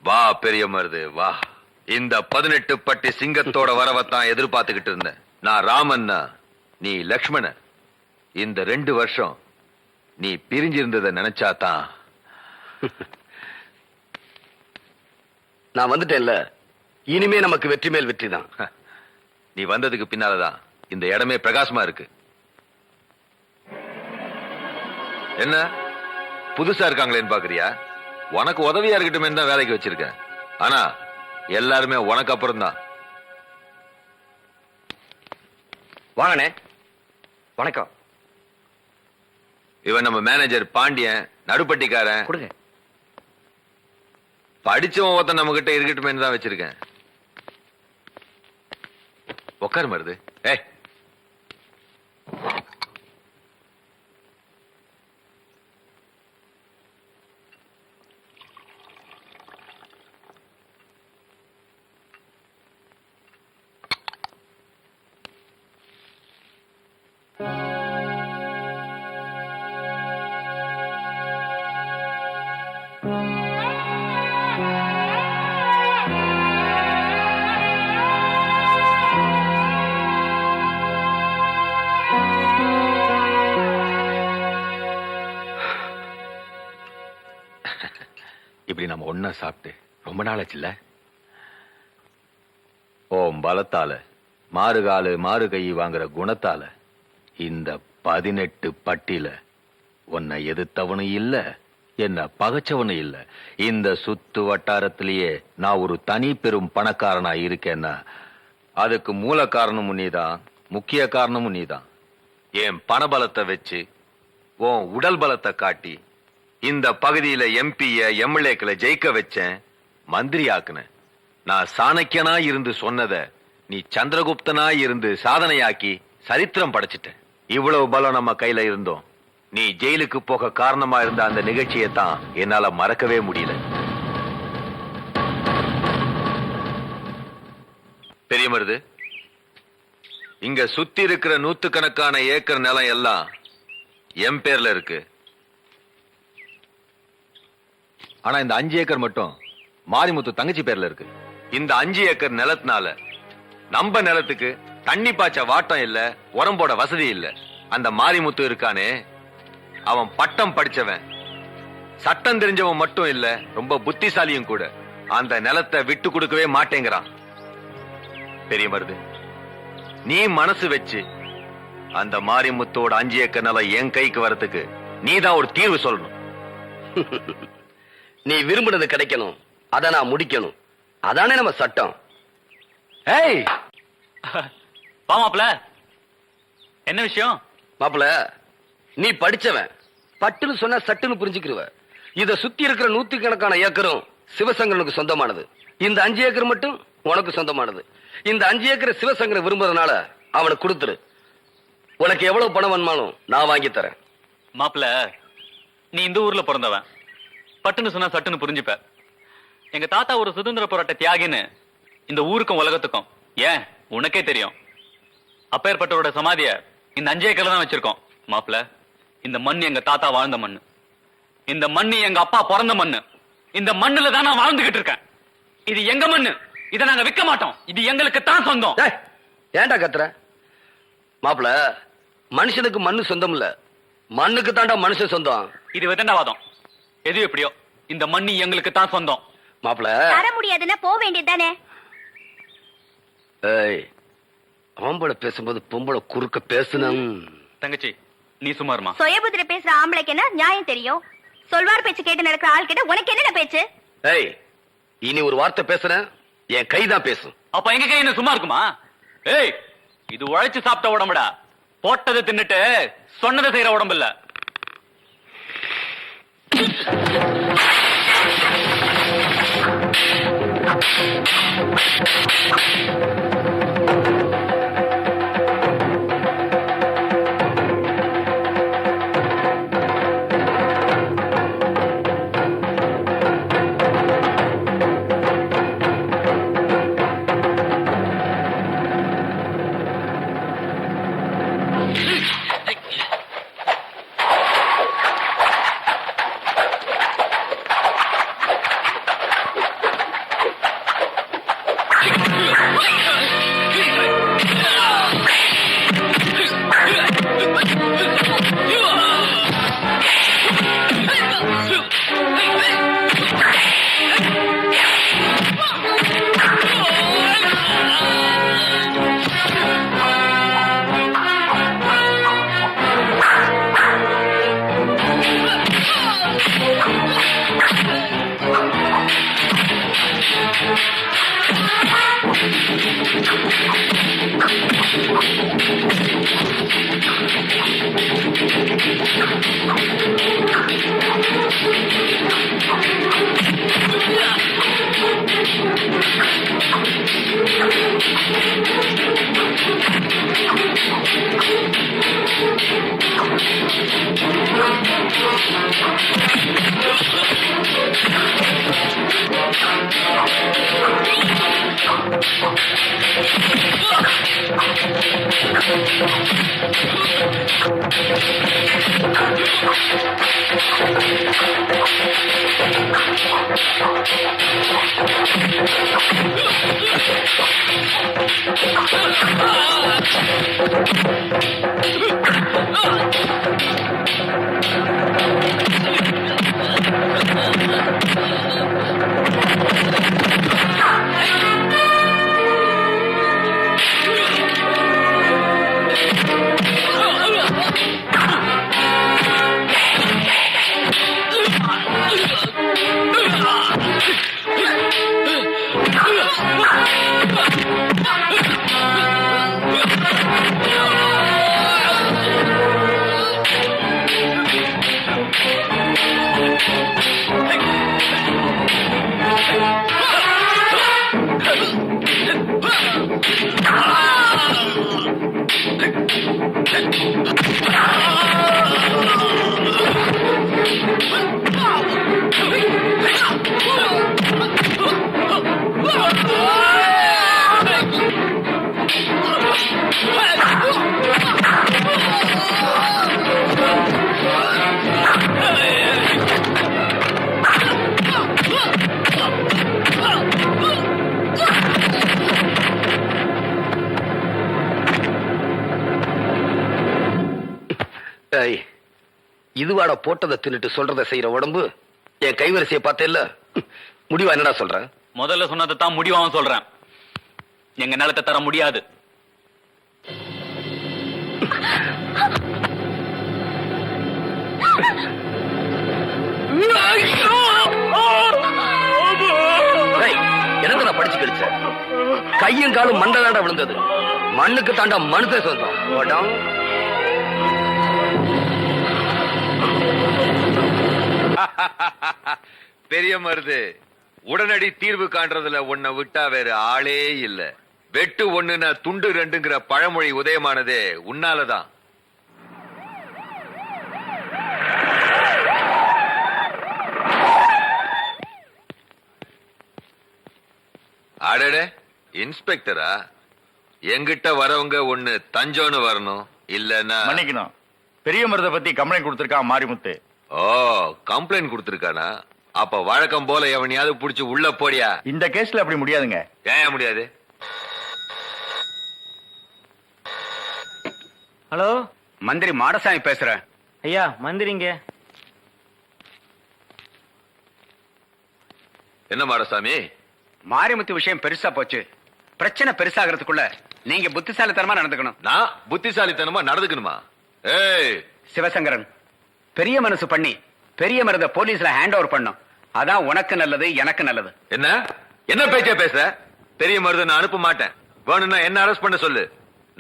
வா பெரிய மருது வா. இந்த 18 பட்டி சிங்கத்தோட வரவத்தான் எதிர்பார்த்துக்கிட்டு இருந்தேன். நான் ராமன்னா, நீ லக்ஷ்மண. இந்த 2 வருஷம் நீ பிரிஞ்சிருந்ததை நினைச்சாதான். நான் வந்துட்டேன்ல, இனிமே நமக்கு வெற்றி மேல் வெற்றி தான். நீ வந்ததுக்கு பின்னாலதான் இந்த இடமே பிரகாசமா இருக்கு. என்ன புதுசா இருக்காங்களேன்னு பாக்குறியா? உனக்கு உதவியா இருக்கட்டுமே தான் வேலைக்கு வச்சிருக்கேன். ஆனா எல்லாருமே உனக்கு அப்புறம் தான். வாங்கண்ணே. வணக்கம். இவன் நம்ம மேனேஜர் பாண்டியன், நடுப்பட்டிக்காரன். கொடுங்க. படிச்சவன் ஒருத்தன் நம்ம கிட்ட இருக்கட்டுமே தான் வச்சிருக்கேன். உட்காரு மருது. ஏய், இப்படி நம்ம ஒன்னா சாப்பிட்டு ரொம்ப நாளாச்சுல்ல? ஓம் பலத்தால, மாறுகாலு மாறு கை வாங்குற குணத்தால இந்த 18 பட்டியில உன்னை எதிர்த்தவனும் இல்ல, என்ன பகைச்சவனும் இல்ல. இந்த சுத்து வட்டாரத்திலேயே நான் ஒரு தனி பெரும் பணக்காரனா இருக்கேன்னா அதுக்கு மூல காரணமும் நீதான், முக்கிய காரணமும் நீதான். என் பணபலத்தை வச்சு உன் உடல் பலத்தை காட்டி இந்த பகுதியில எம்பிய எம்எல்ஏக்களை ஜெயிக்க வச்சேன், மந்திரி ஆக்குனேன். நான் சாணக்கியனா இருந்து சொன்னத நீ சந்திரகுப்தனா இருந்து சாதனையாக்கி சரித்திரம் படைச்சிட்டேன். இவ்வளவு பலம் நம்ம கையில இருந்தோம். நீ ஜெயிலுக்கு போக காரணமா இருந்த அந்த நிகழ்ச்சியை தான் என்னால மறக்கவே முடியல. பெரிய மருது, இங்க சுத்தி இருக்கிற 100கணக்கான ஏக்கர் நிலம் எல்லாம் என் பேர்ல இருக்கு. ஆனா இந்த 5 ஏக்கர் மட்டும் மாரிமுத்து தங்கச்சி பேர்ல இருக்கு. இந்த 5 ஏக்கர் நிலத்தினால நம்ம நிலத்துக்கு தண்ணி பாய்ச்ச வாட்டம் இல்ல, உரம்போட வசதி இல்ல. அந்த மாரிமுத்து இருக்கானே, அவன் பட்டம் படிச்சவன், சட்டம் தெரிஞ்சவன் மட்டும் இல்ல, ரொம்ப புத்திசாலியும் கூட. அந்த நிலத்தை விட்டு கொடுக்கவே மாட்டேங்கிறான். பெரிய மருது, நீ மனசு வச்சு அந்த மாரிமுத்தோட 5 ஏக்கர் நிலம் என் கைக்கு வரதுக்கு நீதான் ஒரு தீர்வு சொல்லணும். நீ விரும்பினது கிடைக்கணும், அத நான் முடிக்கணும். அதானே நம்ம சட்டம். ஏய் வா மாப்ள, என்ன விஷயம்? மாப்பிள, நீ படிச்சவன், பட்டுன்னு சொன்னா சட்டுன்னு புரிஞ்சுக்கிருவ. இத சுத்தி இருக்கிற 100கணக்கான ஏக்கரும் சிவசங்கரனுக்கு சொந்தமானது. இந்த 5 ஏக்கர் மட்டும் உனக்கு சொந்தமானது. இந்த 5 ஏக்கர் சிவசங்கரன் விரும்புறதுனால அவனுக்கு கொடுத்துரு. உனக்கு எவ்வளவு பணம் வேணுமாலும் நான் வாங்கி தரேன். மாப்ள, நீ இந்த ஊர்ல பிறந்தவன், பட்டுன்னு சொன்னா சட்டுன்னு புரிஞ்சுப்ப. எங்க தாத்தா ஒரு சுதந்திர போராட்ட தியாகின்னு இந்த ஊருக்கும் உலகத்துக்கும் ஏன் உனக்கே தெரியும். அப்பேற்பட்டவரோட சமாதிய இந்த 5 ஏக்கர்ல தான் வச்சிருக்கோம். மாப்ள, இந்த மண் எங்க தாத்தா வாழ்ந்த மண்ணு, இந்த மண்ணு எங்க அப்பா பிறந்த மண்ணு, இந்த மண்ணுல தான் நான் வாழ்ந்துகிட்டு இருக்கேன். இது எங்க மண்ணு, இதை நாங்க விற்க மாட்டோம். இது எங்களுக்கு தான் சொந்தம். ஏன்டா கத்துற? மாப்பிள, மனுஷனுக்கு மண்ணு சொந்தம் இல்ல, மண்ணுக்கு தாண்டா மனுஷன் சொந்தம். இது விதண்டாவாதம். எது எப்படியோ இந்த மண்ணு எங்களுக்கு தான் சொந்தம். மாப்பிள, தர முடியாதுன்னா போக வேண்டியதுதானே. ஏய், ஆம்பளை பேசும்போது பொம்பளை குறுக்க பேசணும். தங்கச்சி, நீ சுமாருமா? சுயபுத்திர பேசுற ஆம்பளைக்கு என்ன நியாயம் தெரியும்? சொல்வார் பேச்சு கேட்டு நடக்கிற ஆள் கிட்ட உனக்கு என்ன பேச்சு? ஏய், இனி ஒரு வார்த்தை பேசுறேன், என் கைதான் பேசும். அப்ப எங்க கை என்ன சும்மா இருக்குமா? ஏய், இது உழைச்சு சாப்பிட்ட உடம்புடா. போட்டதை தின்னுட்டு சொன்னதை செய்யற உடம்பு இல்ல. ஏய், இதுவாட போட்டதை தின்னுட்டு சொல்றத செய்யற உடம்பு என் கைவரிசையை பார்த்தேல்ல, முடிவா என்னடா சொல்ற? முதல்ல சொன்னதை தான் முடிவாவும் சொல்றேன். எங்க நிலத்தை தர முடியாது. எனக்கு நான் படிச்சு கழிச்ச கையும் காலும் மண்டை தாண்டா விழுந்தது. மண்ணுக்கு தாண்டா மனுஷன் சொந்தம். ஓடம். பெரிய மருது, உடனடி தீர்வு காண்றதுல உன்னை விட்டா வேற ஆளே இல்ல. வெட்டு ஒண்ணுனா துண்டு ரெண்டுங்கிற பழமொழி உதயமானதே உன்னாலதான். அடடே, இன்ஸ்பெக்டரா? எங்கிட்ட வரவங்க ஒண்ணு தஞ்சோன்னு வரணும், இல்லன்னா மன்னிக்கணும். பெரிய மருதை பத்தி கம்ப்ளைண்ட் கொடுத்திருக்கான் மாரிமுத்து. ஓ, கம்ப்ளைண்ட் கொடுத்திருக்கானா? அப்ப வழக்கம் போல எவனையாவது புடிச்சு உள்ள போடியா. இந்த கேஸ்ல அப்படி முடியாதுங்க. ஏன் முடியாது? ஹலோ, மந்திரி மாடசாமி பேசுறேன். ஐயா மந்திரிங்க. என்ன மாடசாமி? மாரிமுத்து விஷயம் பெருசா போச்சு. பிரச்சனை பெருசாகிறதுக்குள்ள நீங்க புத்திசாலித்தனமா நடந்துக்கணும். நான் புத்திசாலித்தனமா நடந்துக்கணுமா? ஏய் சிவசங்கரன், பெரிய மனசு பண்ணி பெரிய மருத போலீஸ்ல ஹேண்ட் ஓவர் பண்ணும். அதான் உனக்கு நல்லது, எனக்கு நல்லது. என்ன என்ன பேச்ச பேச? பெரிய மருது நான் அனுப்ப மாட்டேன். வேணும்னா என்ன அரெஸ்ட் பண்ண சொல்லு.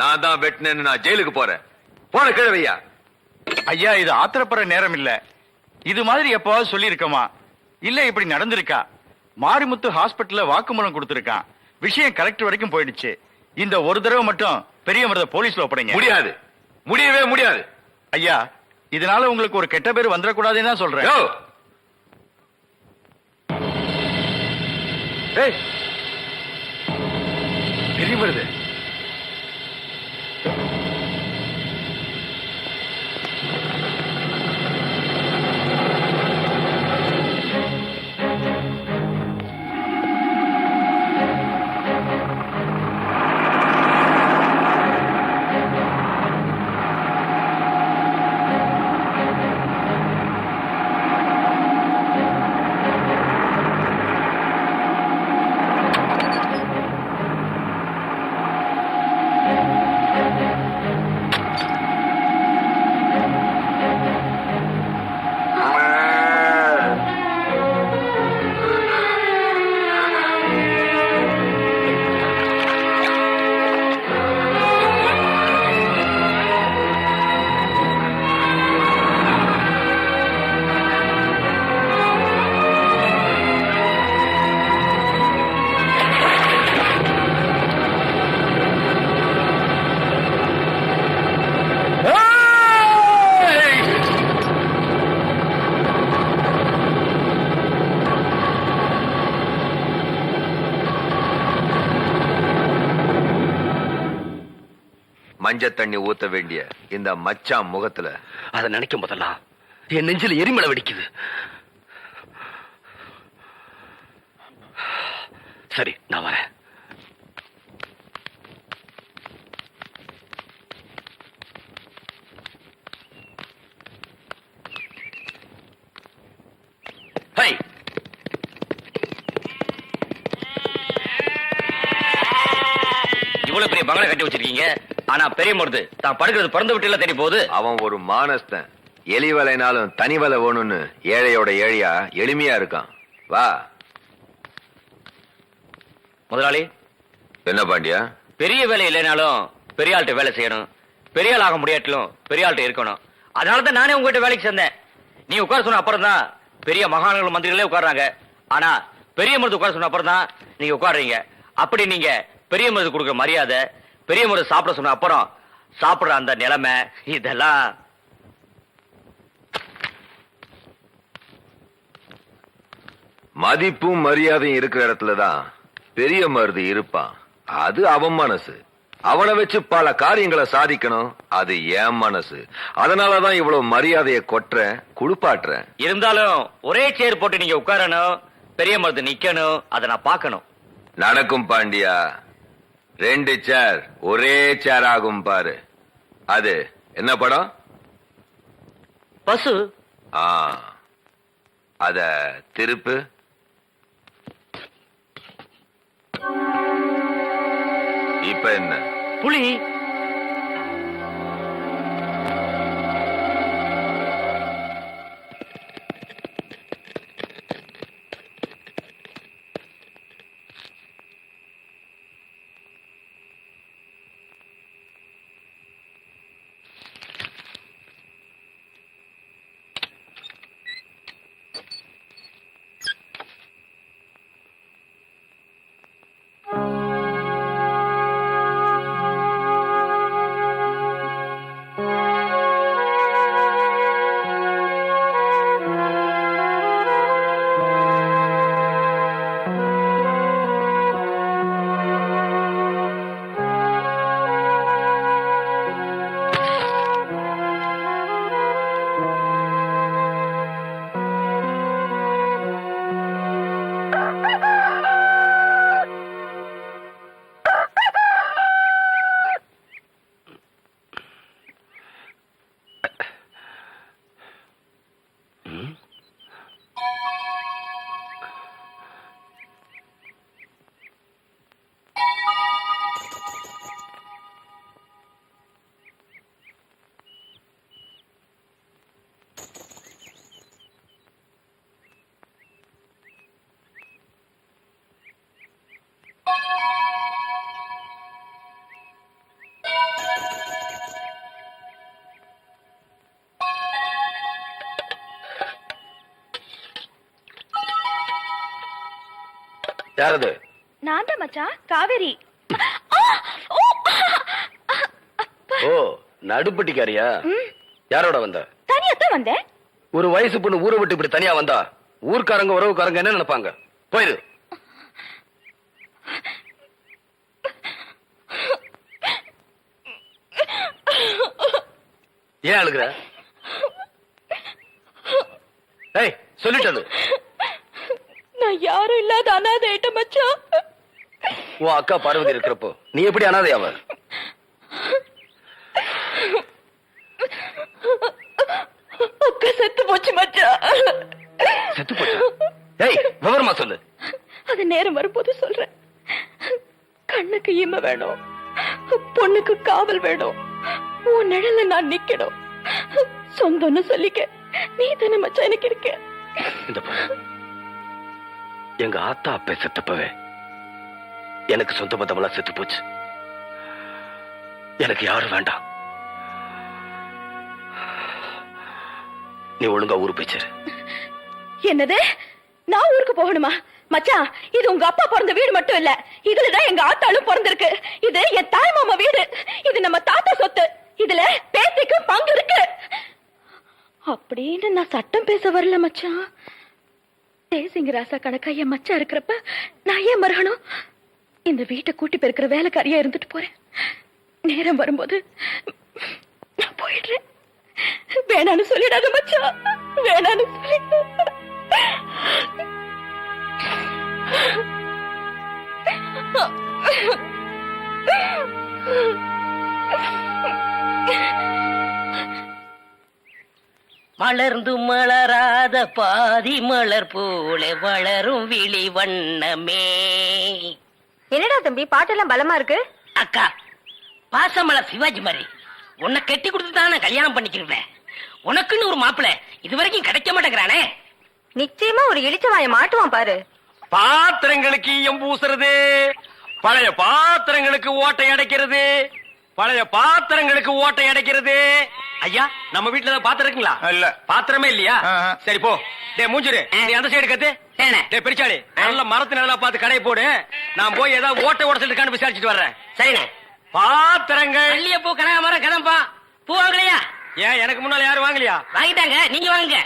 நான் தான் வெட்டினேன்னு நான் ஜெயிலுக்கு போறேன். போன கிழவையா. ஐயா, இது ஆத்திரப்படுற நேரம் இல்ல. இது மாதிரி எப்பவாவது சொல்லி இருக்கமா? இல்ல இப்படி நடந்திருக்கா? மாரிமுத்து ஹாஸ்பிட்டல்ல வாக்குமூலம் கொடுத்திருக்கான். விஷயம் கலெக்டர் வரைக்கும் போயிடுச்சு. இந்த ஒரு தடவை மட்டும் பெரிய மருத போலீஸ்ல ஒப்படைங்க. முடியாது, முடியவே முடியாது. ஐயா, இதனால உங்களுக்கு ஒரு கெட்ட பேர் வந்துடக்கூடாதுன்னு தான் சொல்றேன். யோ! ஏய், பெரிய மருது, மஞ்ச தண்ணி ஊத்த வேண்டிய இந்த மச்சான் முகத்துல அதை நினைக்கும் போதெல்லாம் என் நெஞ்சில எரிமலை வெடிக்குது. சரி, நான் வரேன். ஹை, இவ்வளவு பெரிய பங்களா கட்டி வச்சிருக்கீங்க. ஆனா பெரிய மருது தான் படுக்கிறது பிறந்த விட்டு தேடி போகுது. அவன் ஒரு மானஸ்தன். எலி வலைனாலும் தனி வலை வேணும்னு ஏழையோட ஏழையா எளிமையா இருக்கான். வா. முதலாளி, என்ன பாண்டியா? பெரிய வேலை இல்லைனாலும் பெரிய ஆள்கிட்ட வேலை செய்யணும். பெரிய ஆள் ஆக முடியாட்டிலும் பெரிய ஆள்கிட்ட இருக்கணும். அதனாலதான் நானே உங்ககிட்ட வேலைக்கு சேர்ந்தேன். நீ உட்கார சொன்ன அப்புறம் தான் பெரிய மகாநகர மந்திரிகளே உட்கார்றாங்க. ஆனா பெரிய மருது உட்கார சொன்ன அப்புறம் தான் நீங்க உட்காடுறீங்க. அப்படி நீங்க பெரிய மருது கொடுக்குற மரியாதை, பெரிய மருது சாப்பிட சொன்ன அப்புறம் சாப்பிடுற அந்த நிலைமை, இதெல்லாம் மதிப்பும் மரியாதையும் இருக்கிற இடத்துலதான் பெரிய மருது இருப்பான். அது அவன் மனசு. அவனை வச்சு பல காரியங்களை சாதிக்கணும். அது என் மனசு. அதனாலதான் இவ்வளவு மரியாதையை கொட்டுற குளிப்பாட்டுறேன். இருந்தாலும் ஒரே சேர் போட்டு நீங்க உட்காரணும், பெரிய மருது நிக்கணும். அதை நான் பார்க்கணும். நடக்கும் பாண்டியா. 2 சேர் ஒரே சேர் ஆகும் பாரு. அது என்ன படம்? பசு. அத திருப்பு. இப்ப என்ன? புலி. யாரது? நான் தான் மச்சான், காவேரி. ஓ, நடுப்பட்டிக்காரியா? யாரோட வந்த? தனியாத்தான் வந்தேன். ஒரு வயசு பொண்ணு ஊரை விட்டு இப்படி தனியா வந்தா ஊர்க்காரங்க உறவுக்காரங்க என்ன நினைப்பாங்க? போயிரு. ஏன் அழுகுற? ஏய், சொல்லிட்டது. நான் யாரும் இல்லாத அனாதை ஆயிட்ட மச்சான். உன் அக்கா பார்வதி இருக்கிறப்போ நீ எப்படி அனாதையாவ? அக்கா செத்து போச்சு மச்சான். செத்து போச்சு? ஏய், விவரமா சொல்லு. அது நேரம் வரும்போது சொல்றேன். கண்ணுக்கு ஈம வேணும், பொண்ணுக்கு காவல் வேணும். உன் நிழல நான் நிக்கணும். சொந்தம்னு சொல்லிக்க நீ தானே மச்சான் எனக்கு இருக்க. இந்த பாரு, எங்க ஆத்தா அப்ப செத்தப்பவே எனக்கு சொந்த பந்தமெல்லாம் செத்து போச்சு. எனக்கு யாரும் வேண்டாம். நீ ஒழுங்கா ஊரு போய்ச்சாரு. என்னது? நான் ஊருக்கு போகணுமா? மச்சான், இது உங்க அப்பா பிறந்த வீடு மட்டும் இல்ல, இதுலதான் எங்க ஆத்தாளும் பிறந்திருக்கு. இது என் தாய் மாமா வீடு. இது நம்ம தாத்தா சொத்து. இதுல பேத்திக்கும் பங்கு இருக்கு. அப்படின்னு நான் சட்டம் பேச வரல மச்சான். தேசிங்க ராசா கணக்கா என் மச்சான் இருக்கிறப்ப நான் ஏன் மறக்கணும்? இந்த வீட்டை கூட்டி பெருக்கிற வேலைக்காரியா இருந்துட்டு போறேன். நேரம் வரும்போது நான் போயிடுறேன். வேணான்னு சொல்லிடாத மச்சான், வேணான்னு சொல்லிடாத. மலர்ந்து மலராத பாதி மலர் போல வளரும் விழி வண்ணமே. என்னடா தம்பி பாட்டெல்லாம் பலமா இருக்கு? அக்கா, பாசமலர் சிவாஜி மாதிரி உன்னை கட்டி கொடுத்து தான் நான் கல்யாணம் பண்ணிக்கிறேன். உனக்குன்னு ஒரு மாப்பிள்ளை இதுவரைக்கும் கிடைக்க மாட்டேங்கிறானே. நிச்சயமா ஒரு இளிச்சவாய மாட்டுவான் பாரு. பாத்திரங்களுக்கு ஈயம் பூசுறது, பழைய பாத்திரங்களுக்கு ஓட்டை அடைக்கிறது, பழைய பாத்திரங்களுக்கு ஓட்டை அடைக்கிறது. ஐயா, நம்ம வீட்டுல ஏதாவது பாத்திரம் இருக்குங்களா? இல்ல. பாத்திரமே இல்லையா? சரி போ. டே மூஞ்சிரு, நீ அந்த சைடு கத்து. டே பெரிச்சாளி, நல்ல மரத்து நல்லா பார்த்து கடையை போடு. நான் போய் ஏதாவது ஓட்டை உடச்சிட்டு இருக்கான்னு விசாரிச்சுட்டு வர்றேன். சரிண்ணே. பாத்திரங்கள் மல்லிகைப்பூ கனகாமரம் கதம்பா பூ வாங்கலையா? ஏன் எனக்கு முன்னால யாரும் வாங்கலையா? வாங்கிட்டாங்க, நீங்க வாங்குங்க.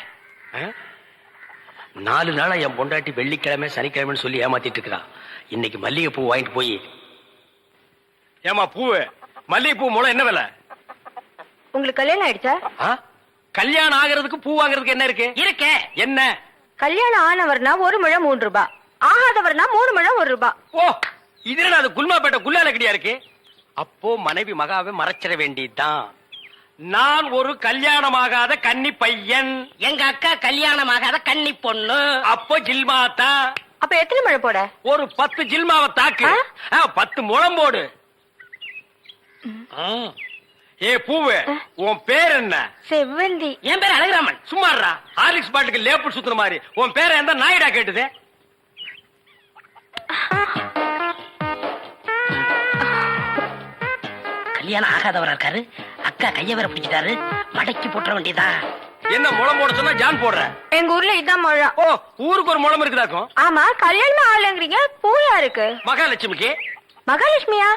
4 நாளா என் பொண்டாட்டி வெள்ளிக்கிழமை சனிக்கிழமைன்னு சொல்லி ஏமாத்திட்டு இருக்கிறான். இன்னைக்கு மல்லிகை பூ வாங்கிட்டு போய். ஏமா பூவு, மல்லிகை பூ மூலம் என்ன விலை? உங்களுக்கு கல்யாணம் ஆயிடுச்சா? கல்யாணம் ஆகிறதுக்கு பூ வாங்குறதுக்கு என்ன இருக்கு? இருக்கே. என்ன? கல்யாணம் ஆனவர்னா 1 முழம் 3 ரூபாய், ஆகாதவர்னா 3 முழம் 1 ரூபாய். ஓ, இதுல அது குல்மாப்பேட்டை குல்லால கடியா இருக்கு. அப்போ மனைவி மகாவை மறைச்சிட வேண்டியதுதான். நான் ஒரு கல்யாணமாகாத கன்னி பையன், எங்க அக்கா கல்யாணமாகாத கன்னி பொண்ணு. அப்போ ஜில்மாத்தா. அப்ப எத்தனை முழம் போட? ஒரு 10 ஜில்மாவை தாக்கு. 10 முழம் போடு. ஏ பூவு, உன் பேர் என்ன? செவ்வந்தி. என் பேர் அழகுராமன். சும்மாறா, ஹார்லிக்ஸ் பாட்டுக்கு லேபிள் சுத்துற மாதிரி. உன் பேரை எந்த நாயிடா கேட்டுது? கல்யாணம் ஆகாதவரா இருக்காரு. அக்கா கைய வேற பிடிச்சிட்டாரு. மடக்கி போட்டுற வேண்டியதா. என்ன முளம் போட சொன்னா ஜான் போடுற? எங்க ஊர்ல இதான் முழம். ஓ, ஊருக்கு ஒரு முளம் இருக்குதாக்கும். ஆமா, கல்யாணம் ஆகலங்கிறீங்க, பூயா இருக்கு. மகாலட்சுமிக்கு. மகாலட்சுமியா?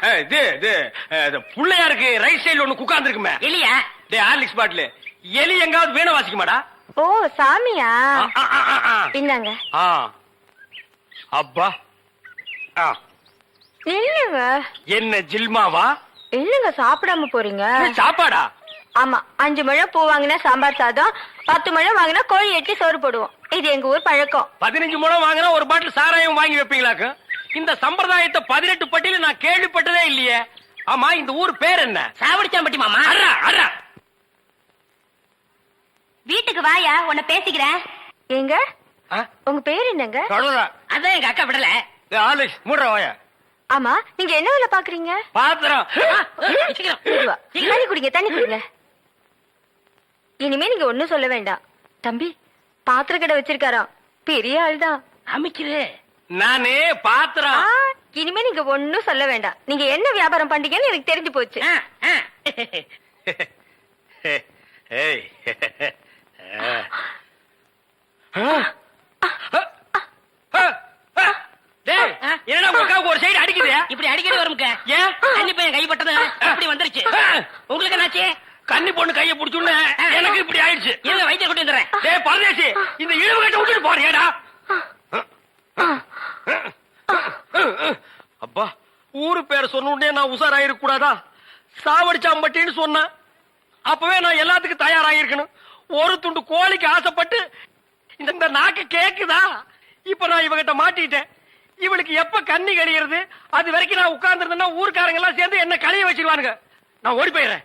இது புள்ளையாருக்கு ரைட் சைடுல ஒண்ணு உட்கார்ந்து இருக்குமே. எலியா? டே ஹார்லிக்ஸ் பாட்டில் எலி எங்காவது வீணை வாசிக்குமாடா? ஓ, சாமியா? இந்தாங்க. அப்பா இல்லங்க. என்ன ஜில்மாவா? இல்லங்க, சாப்பிடாம போறீங்க. சாப்பாடா? ஆமா, 5 முழம் பூ வாங்கினா சாம்பார் சாதம், 10 முழம் வாங்கினா கோழி எட்டி சோறு போடுவோம். இது எங்க ஊர் பழக்கம். 15 முழம் வாங்கினா ஒரு பாட்டில் சாராயம் வாங்கி வைப்பீங்களாக்கு? இந்த சம்பிரதாயத்தை 18 பட்டியல நான் கேள்விப்பட்டதே இல்லையே. ஆமா, இந்த ஊர் பேர் என்ன? சாவடிச்சாம்பட்டி மாமா. அரா அரா. வீட்டுக்கு வாயா, உன்னை பேசிக்கிறேன். எங்க உங்க பேர் என்னங்க? சொல்றா. அதான் எங்க அக்கா விடல. ஹார்லிக்ஸ் மூடுற வாயா. ஆமா, நீங்க என்ன வேலை பாக்குறீங்க? பாத்திரம். சீக்கிரம். தண்ணி குடிங்க, தண்ணி குடிங்க. இனிமே நீங்க ஒண்ணும் சொல்ல வேண்டாம். தம்பி பாத்திர கடை வச்சிருக்காராம், பெரிய ஆள்தான். அமைச்சிரு. நானே பாத்திரம். இனிமே நீங்க ஒண்ணும் சொல்ல வேண்டாம். நீங்க என்ன வியாபாரம் பண்றீங்கன்னு எனக்கு தெரிஞ்சு போச்சு. ஏய். என்னடா உனக்கு ஒரு சைடு அடிக்குது? இப்படி அடிக்கடி வரும்க்க. ஏன்? கன்னி பையன் கைப்பட்டது இப்படி வந்துருச்சு. உங்களுக்கு என்னாச்சு? கன்னி பொண்ணு கையை பிடிச்சுன்னு எனக்கு இப்படி ஆயிடுச்சு. இருங்க, வைத்தியம் கொண்டு வந்துடுறேன். டேய் பரதேசி, இந்த இழுவு கட்ட விட்டுட்டு போறியாடா? அப்பா, ஊரு பேரை சொன்ன உடனே நான் உசாராயிருக்க கூடாதா? சாவடிச்சாம்பட்டின்னு சொன்ன அப்பவே நான் எல்லாத்துக்கும் தயாராகிருக்கணும். ஒரு துண்டு கோழிக்கு ஆசைப்பட்டு இந்த நாக்கு கேக்குதா? இப்ப நான் இவகிட்ட மாட்டிட்டேன். இவளுக்கு எப்ப கண்ணி கழிகிறது அது வரைக்கும் நான் உட்கார்ந்துருந்தேன்னா ஊர்க்காரங்க எல்லாம் சேர்ந்து என்ன கழிய வச்சிருவானுங்க. நான் ஓடி போயிடுறேன்.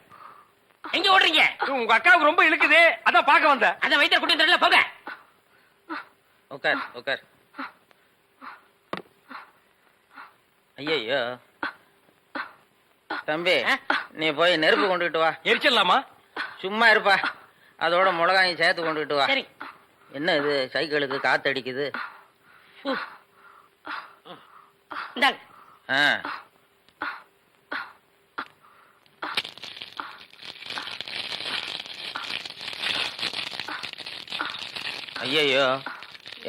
எங்க ஓடுறீங்க? உங்க அக்காவுக்கு ரொம்ப இழுக்குது, அதான் பார்க்க வந்தேன். அதான் வைத்தியம் கொண்டு வந்துடல, போங்க. உட்கார் உட்கார். ஐயோ தம்பி, நீ போய் நெருப்பு கொண்டுகிட்டு வா. எரிச்சிடலாமா? சும்மா இருப்பா, அதோட மிளகாயும் சேர்த்து கொண்டுகிட்டு வா. சரி. என்ன இது, சைக்கிளுக்கு காத்து அடிக்குது? இந்தாங்க. ஐயோ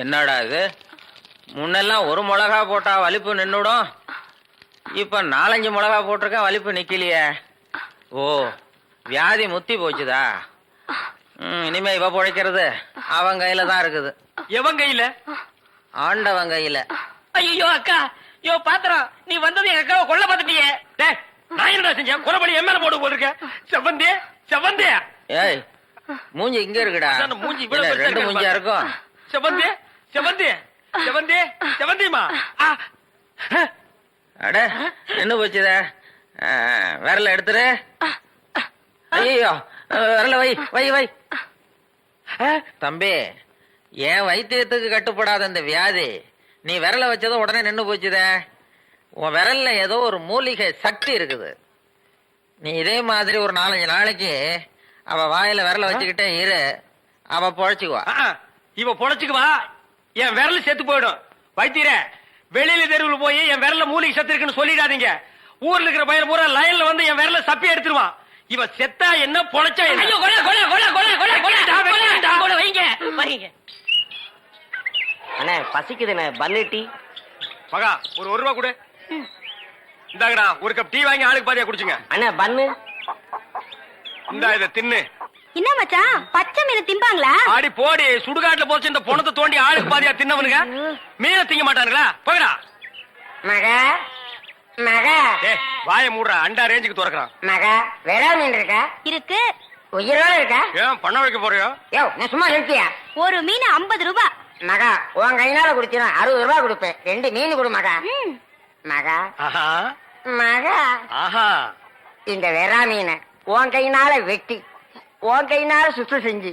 என்னடா இது, முன்னெல்லாம் ஒரு மிளகா போட்டா வலிப்பு நின்னுடும், இப்ப 4-5 மிளகா போட்டிருக்கேன், வலிப்பு நிக்கலையே. ஓ, வியாதி முத்தி போச்சுதா? இனிமே இவ பொழைக்கிறது அவன் கையில தான் இருக்குது. எவன் கையில? ஆண்டவன் கையில. ஐயோ அக்கா, யோ பாத்திரம், நீ வந்தது எங்க அக்காவை கொல்ல பார்த்துட்டியே. நான் என்னடா செஞ்சேன்? குறபடி என் மேல போட்டு போட்டிருக்க. செவந்தே செவந்தே ஏய் மூஞ்சி இங்க இருக்குடா. அதான் மூஞ்சி இவ்வளவு இல்ல, பெருசா ரெண்டு இருக்கு மூஞ்சியா இருக்கும். செவந்தே செவந்தே செவந்தே செவந்திமா. அட என்ன போச்சுதே? விரல எடுத்துரு. ஐயோ விரல வை வை வை. தம்பி என் வைத்தியத்துக்கு கட்டுப்படாத இந்த வியாதி நீ விரல வச்சதும் உடனே நின்னு போச்சுதே. உன் விரல்ல ஏதோ ஒரு மூலிகை சக்தி இருக்குது. நீ இதே மாதிரி ஒரு 4-5 நாளைக்கு அவ வாயில விரல வச்சுக்கிட்டே இரு, அவ பொழைச்சுக்குவா. இவ பொழைச்சுக்குவா, என் விரல் செத்து போயிடும். வைத்தியரே, வெளியில தெருவில் போய் என் விரல்ல மூலிகை சத்து இருக்குன்னு சொல்லிடாதீங்க. ஊர்ல இருக்கிற பையன் பூரா லைன்ல வந்து என் விரல சப்பி எடுத்துருவான். இவ செத்தா என்ன, பொழைச்சா என்ன? ஐயோ கொலை கொலை கொலை கொலை கொலை கொலை கொலை வைங்க வைங்க. அண்ணே பசிக்குதுண்ணே, பன்னு டீ. மகா ஒரு ரூபா கொடு. இந்தாங்கடா ஒரு கப் டீ வாங்கி ஆளுக்கு பாதியா குடிச்சுங்க. அண்ணே பன்னு. இந்தா இத தின்னு. என்ன மச்சான், பச்சை மீன் திம்பாங்களா? ஆடி போடி, சுடுகாட்டுல போச்சு இந்த பொணத்தை தோண்டி ஆளுக்கு பாதியா தின்னவனுங்க மீனை திங்க மாட்டானுங்களா? போகடா. மகா மகா ஏய் வாயை மூடுறா, அண்டா ரேஞ்சுக்கு துறக்குறான். மகா வெறா மீன் இருக்கா? இருக்கு. உயிரோட இருக்கா? ஏன் பண்ண வைக்க போறியோ? யோ நான் சும்மா நிறுத்தியா? ஒரு மீன் 50 ரூபாய். மகா உன் கையினால குடிச்சினா 60 ரூபாய் கொடுப்பேன். 2 மீன் கொடு மகா. மகா ஆஹா மகா ஆஹா. இந்த வெறா மீனை உன் கையினால வெட்டி, உன் கையினால சுத்தம் செஞ்சு,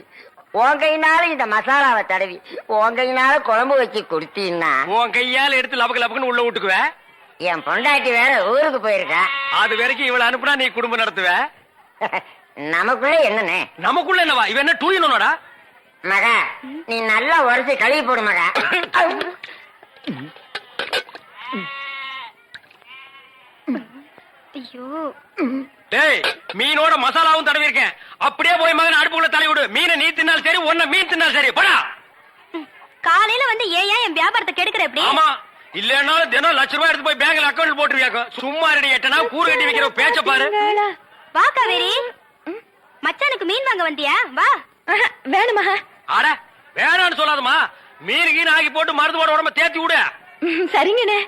உன் கையினால இந்த மசாலாவை தடவி, உன் கையினால குழம்பு வச்சு கொடுத்தீன்னா உன் கையால எடுத்து லபக்கு லபக்குன்னு உள்ள விட்டுக்குவ. என் பொண்டாட்டி வேற ஊருக்கு போயிருக்கா. அது வரைக்கும் இவளை அனுப்புனா நீ குடும்பம் நடத்துவ. நமக்குள்ள என்னண்ணே? நமக்குள்ள என்னவா? இவன் என்ன டூயினோடா? மகா நீ நல்லா உரைச்சு கழுவி போடு மகா. ஐயோ, டேய் மீனோட மசாலாவும் தடவி இருக்கேன். அப்படியே போய் மகன் அடுப்புக்குள்ள தலை விடு. மீனை நீ தின்னாலும் சரி, ஒன்ன மீன் தின்னாலும் சரி. போடா. காலையில வந்து ஏன் என் வியாபாரத்தை கெடுக்கிற எப்படி? ஆமா, இல்லன்னாலும் தினம் ₹1,00,000 எடுத்து போய் பேங்க்ல அக்கவுண்ட் போட்டுருவியாக்க. சும்மா ரெடி எட்டனா கூறு கட்டி வைக்கிற பேச்ச பாரு. வா காவேரி, மச்சானுக்கு மீன் வாங்க வந்தியா? வா. வேணுமா? அட வேணான்னு சொல்லாதமா. மீன் கீன் ஆகி போட்டு மருந்து போட உடம்ப தேத்தி விடு. சரிங்கண்ணே.